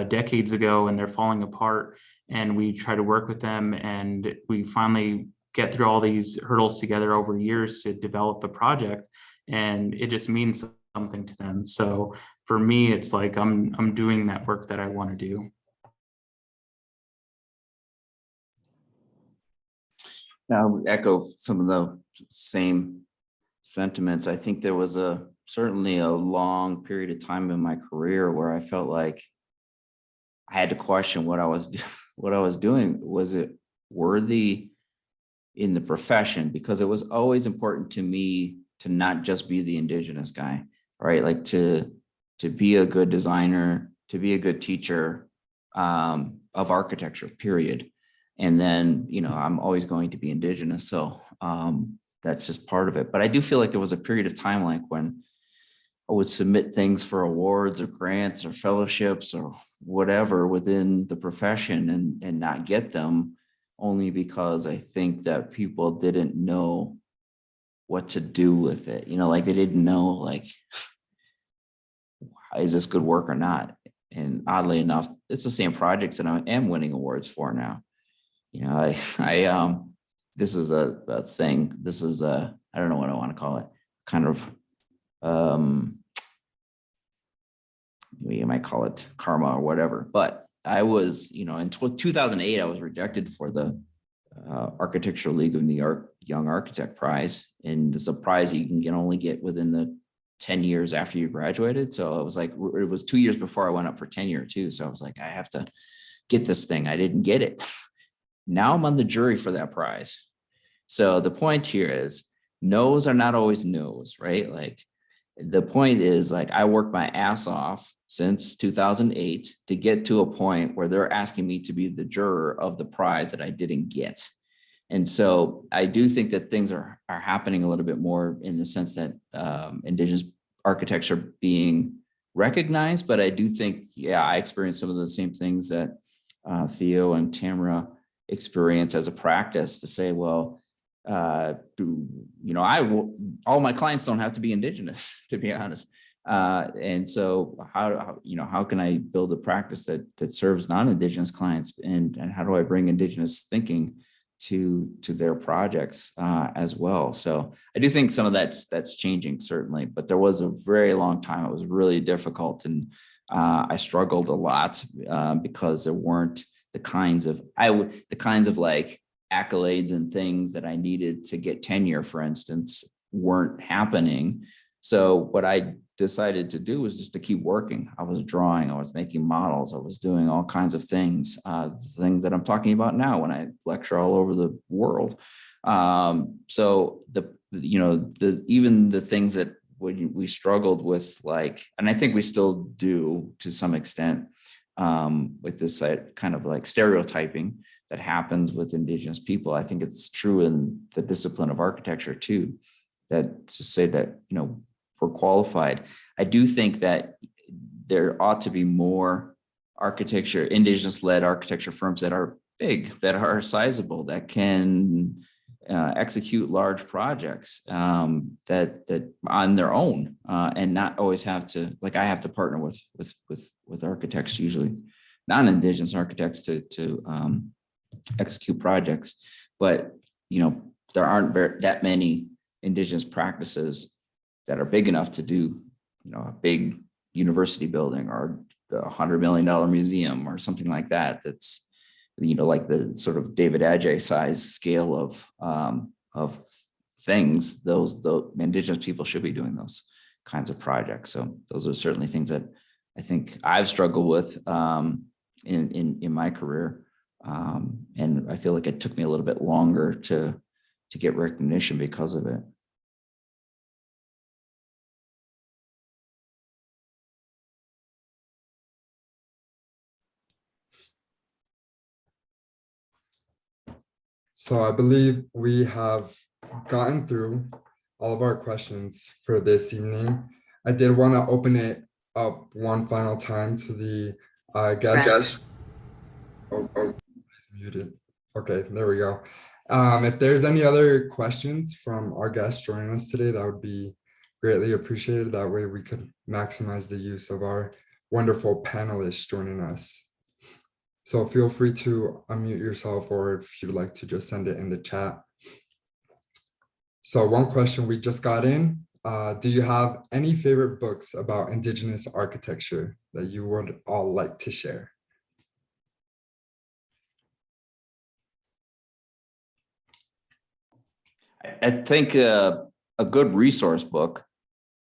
decades ago and they're falling apart, and we try to work with them, and we finally get through all these hurdles together over years to develop a project, and it just means something to them. So for me, it's like I'm doing that work that I want to do. Now, I would echo some of the same sentiments. I think there was certainly a long period of time in my career where I felt like I had to question what I was doing. Was it worthy in the profession? Because it was always important to me to not just be the Indigenous guy, right? Like to be a good designer, to be a good teacher of architecture, period. And then, I'm always going to be Indigenous. So that's just part of it. But I do feel like there was a period of time like when I would submit things for awards or grants or fellowships or whatever within the profession and not get them, only because I think that people didn't know what to do with it. Like they didn't know, like, is this good work or not? And oddly enough, it's the same projects that I am winning awards for now. this is a thing. This is I don't know what I want to call it. Kind of, you might call it karma or whatever. But I was, in 2008, I was rejected for the Architecture League of New York Young Architect Prize, and it's a prize you can only get within the 10 years after you graduated. So it was like, it was 2 years before I went up for tenure too. So I was like, I have to get this thing. I didn't get it. Now I'm on the jury for that prize. So the point here is no's are not always no's, right? Like the point is, like, I worked my ass off since 2008 to get to a point where they're asking me to be the juror of the prize that I didn't get. And so I do think that things are happening a little bit more in the sense that Indigenous architects are being recognized. But I do think, I experienced some of the same things that Theo and Tamarah experience as a practice, to say, well, all my clients don't have to be Indigenous, to be honest. And so how can I build a practice that serves non-Indigenous clients, and how do I bring Indigenous thinking to their projects as well? So I do think some of that's changing, certainly, but there was a very long time it was really difficult, and I struggled a lot because there weren't the kinds of like accolades and things that I needed to get tenure, for instance, weren't happening. So what I decided to do was just to keep working. I was drawing, I was making models, I was doing all kinds of things, things that I'm talking about now when I lecture all over the world. So even the things that we struggled with, like, and I think we still do to some extent, with this kind of like stereotyping that happens with Indigenous people. I think it's true in the discipline of architecture too, that to say that, we're qualified. I do think that there ought to be more Indigenous-led architecture firms that are big, that are sizable, that can execute large projects that on their own, and not always have to, like, I have to partner with architects, usually non-Indigenous architects, to execute projects. But there aren't that many Indigenous practices that are big enough to do a big university building or $100 million museum or something like that. That's like the sort of David Adjaye size scale of things. Those Indigenous people should be doing those kinds of projects. So those are certainly things that I think I've struggled with in my career, and I feel like it took me a little bit longer to get recognition because of it. So I believe we have gotten through all of our questions for this evening. I did want to open it up one final time to the guests. Oh, he's muted. Okay, there we go. If there's any other questions from our guests joining us today, that would be greatly appreciated. That way we could maximize the use of our wonderful panelists joining us. So feel free to unmute yourself, or if you'd like to just send it in the chat. So one question we just got in, do you have any favorite books about Indigenous architecture that you would all like to share? I think a good resource book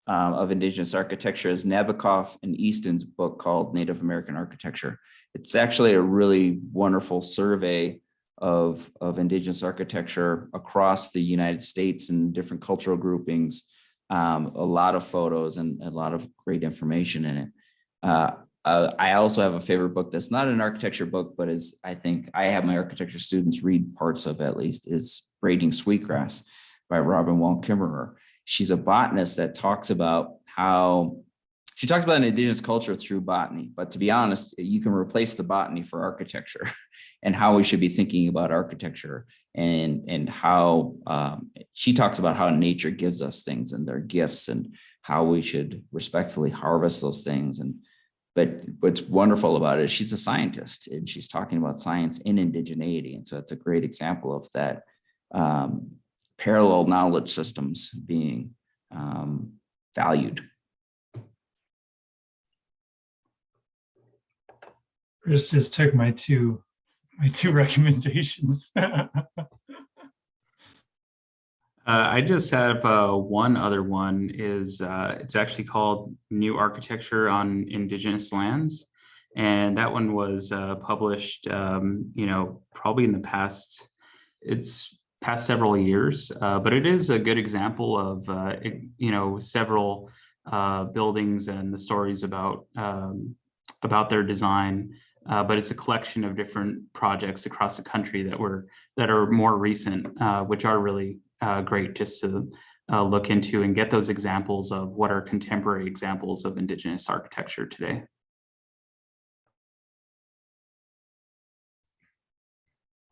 of Indigenous architecture is Nabokov and Easton's book called Native American Architecture. It's actually a really wonderful survey of Indigenous architecture across the United States and different cultural groupings. A lot of photos and a lot of great information in it. I also have a favorite book that's not an architecture book, but is, I think I have my architecture students read parts of, at least, is Braiding Sweetgrass by Robin Wall Kimmerer. She's a botanist that talks about how she talks about an Indigenous culture through botany, but to be honest, you can replace the botany for architecture and how we should be thinking about architecture, and how she talks about how nature gives us things and their gifts, and how we should respectfully harvest those things, and but what's wonderful about it is she's a scientist and she's talking about science in indigeneity. And so it's a great example of that parallel knowledge systems being valued. Chris just took my two recommendations. I just have one other one is it's actually called New Architecture on Indigenous Lands. And that one was published, probably in the past several years, but it is a good example of, several buildings and the stories about their design. But it's a collection of different projects across the country that are more recent, which are really great just to look into and get those examples of what are contemporary examples of Indigenous architecture today.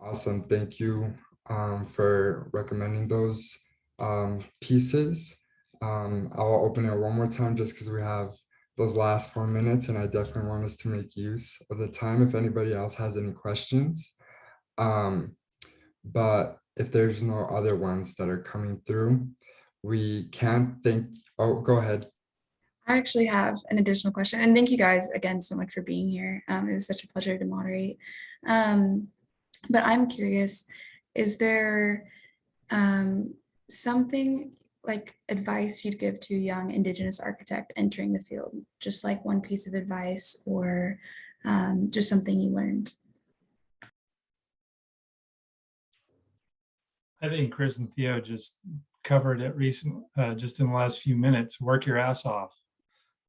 Awesome, thank you for recommending those pieces. I'll open it one more time just because we have those last 4 minutes, and I definitely want us to make use of the time if anybody else has any questions. But if there's no other ones that are coming through, we can't think. Oh, go ahead. I actually have an additional question, and thank you guys again so much for being here. It was such a pleasure to moderate. But I'm curious, is there something like advice you'd give to a young Indigenous architect entering the field? Just like one piece of advice or just something you learned? I think Chris and Theo just covered it just in the last few minutes. Work your ass off.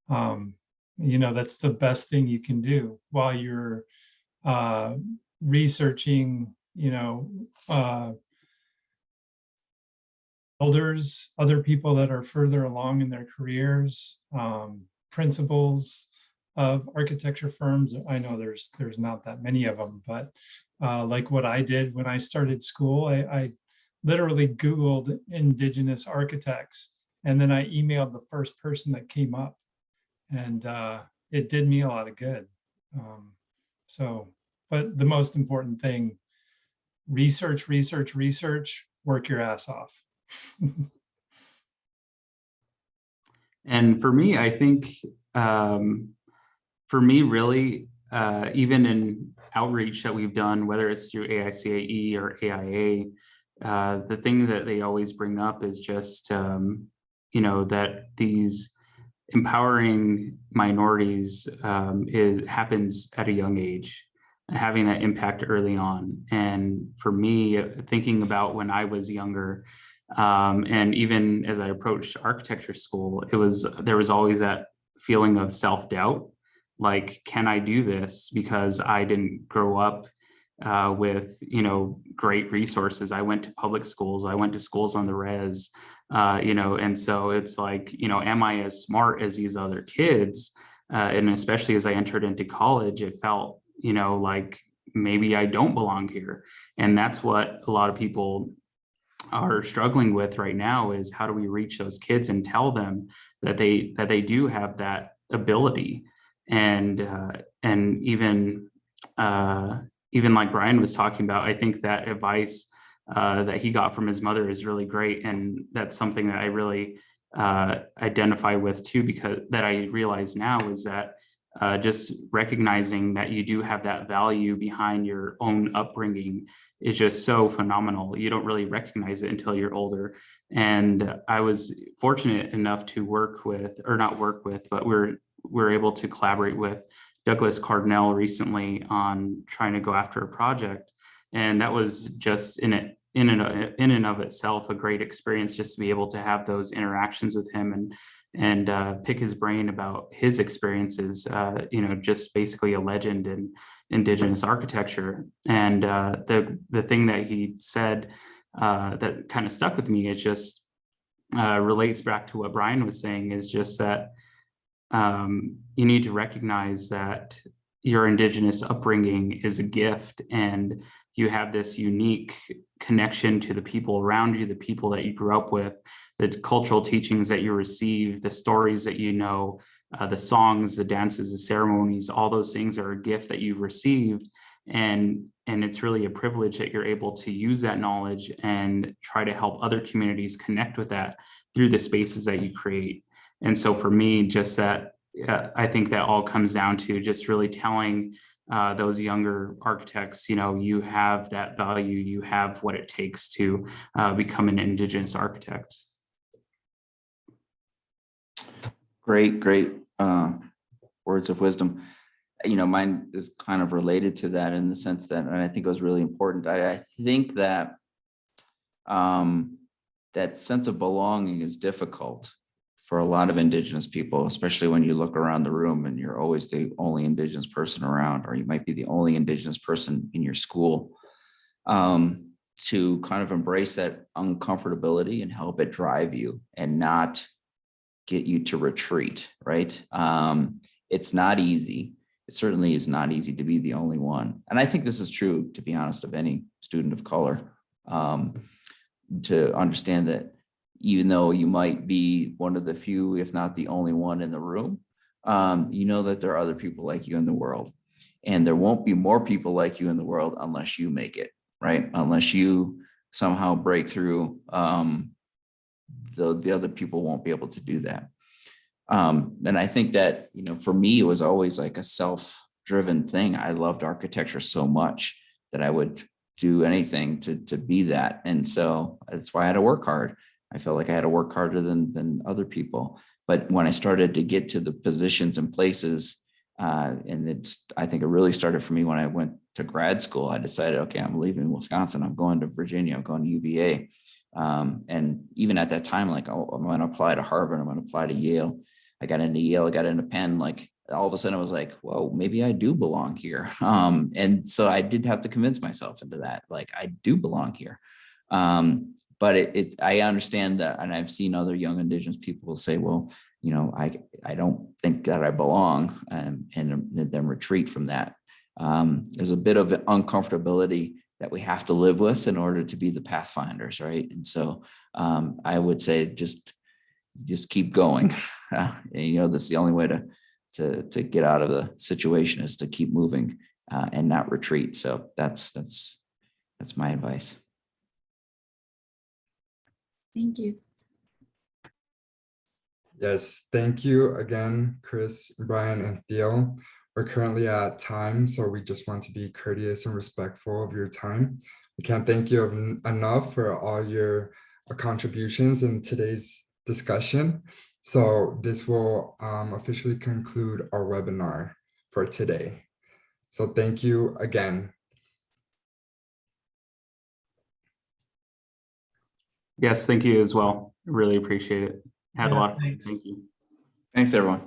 That's the best thing you can do while you're researching, elders, other people that are further along in their careers, principals of architecture firms. I know there's not that many of them, but like what I did when I started school, I literally Googled Indigenous architects, and then I emailed the first person that came up, and it did me a lot of good. But the most important thing, research, work your ass off. And for me, I think, really, even in outreach that we've done, whether it's through AICAE or AIA, the thing that they always bring up is just, that these empowering minorities happens at a young age, having that impact early on. And for me, thinking about when I was younger, and even as I approached architecture school, there was always that feeling of self-doubt, like, can I do this? Because I didn't grow up with great resources. I went to public schools, I went to schools on the res, and so it's like, am I as smart as these other kids? And especially as I entered into college, it felt like maybe I don't belong here. And that's what a lot of people are struggling with right now, is how do we reach those kids and tell them that they do have that ability. And even like Brian was talking about, I think that advice that he got from his mother is really great. And that's something that I really identify with too, because that I realize now is that just recognizing that you do have that value behind your own upbringing is just so phenomenal. You don't really recognize it until you're older. And I was fortunate enough to but we're able to collaborate with Douglas Cardinal recently on trying to go after a project. And that was just in and of itself a great experience, just to be able to have those interactions with him and pick his brain about his experiences, just basically a legend in Indigenous architecture. And the thing that he said that kind of stuck with me is just relates back to what Brian was saying, is just that you need to recognize that your Indigenous upbringing is a gift, and you have this unique connection to the people around you, the people that you grew up with, the cultural teachings that you receive, the stories that you know, the songs, the dances, the ceremonies, all those things are a gift that you've received. And it's really a privilege that you're able to use that knowledge and try to help other communities connect with that through the spaces that you create. And so for me, just that, I think that all comes down to just really telling those younger architects, you have that value, you have what it takes to become an Indigenous architect. Great words of wisdom. Mine is kind of related to that in the sense that, and I think it was really important. I think that that sense of belonging is difficult for a lot of Indigenous people, especially when you look around the room and you're always the only Indigenous person around, or you might be the only Indigenous person in your school, to kind of embrace that uncomfortability and help it drive you and not get you to retreat, right? It's not easy. It certainly is not easy to be the only one. And I think this is true, to be honest, of any student of color, to understand that even though you might be one of the few, if not the only one in the room, that there are other people like you in the world. And there won't be more people like you in the world unless you make it, right? Unless you somehow break through, the other people won't be able to do that. And I think that, for me, it was always like a self-driven thing. I loved architecture so much that I would do anything to be that. And so that's why I had to work hard. I felt like I had to work harder than other people. But when I started to get to the positions and places, and I think it really started for me when I went to grad school. I decided, okay, I'm leaving Wisconsin. I'm going to Virginia. I'm going to UVA. And even at that time, like, oh, I'm going to apply to Harvard. I'm going to apply to Yale. I got into Yale. I got into Penn. Like, all of a sudden I was like, whoa, maybe I do belong here. And so I did have to convince myself into that. Like, I do belong here. But I understand that. And I've seen other young Indigenous people say, well, I don't think that I belong, and then retreat from that. There's a bit of an uncomfortability that we have to live with in order to be the pathfinders, right? And so I would say just keep going. That's the only way to get out of the situation, is to keep moving and not retreat. So that's my advice. Thank you. Yes, thank you again, Chris, Brian, and Theo. We're currently at time, so we just want to be courteous and respectful of your time. We can't thank you enough for all your contributions in today's discussion. So this will officially conclude our webinar for today. So thank you again. Yes, thank you as well. Really appreciate it. Had a lot of fun. Thanks. Thank you. Thanks, everyone.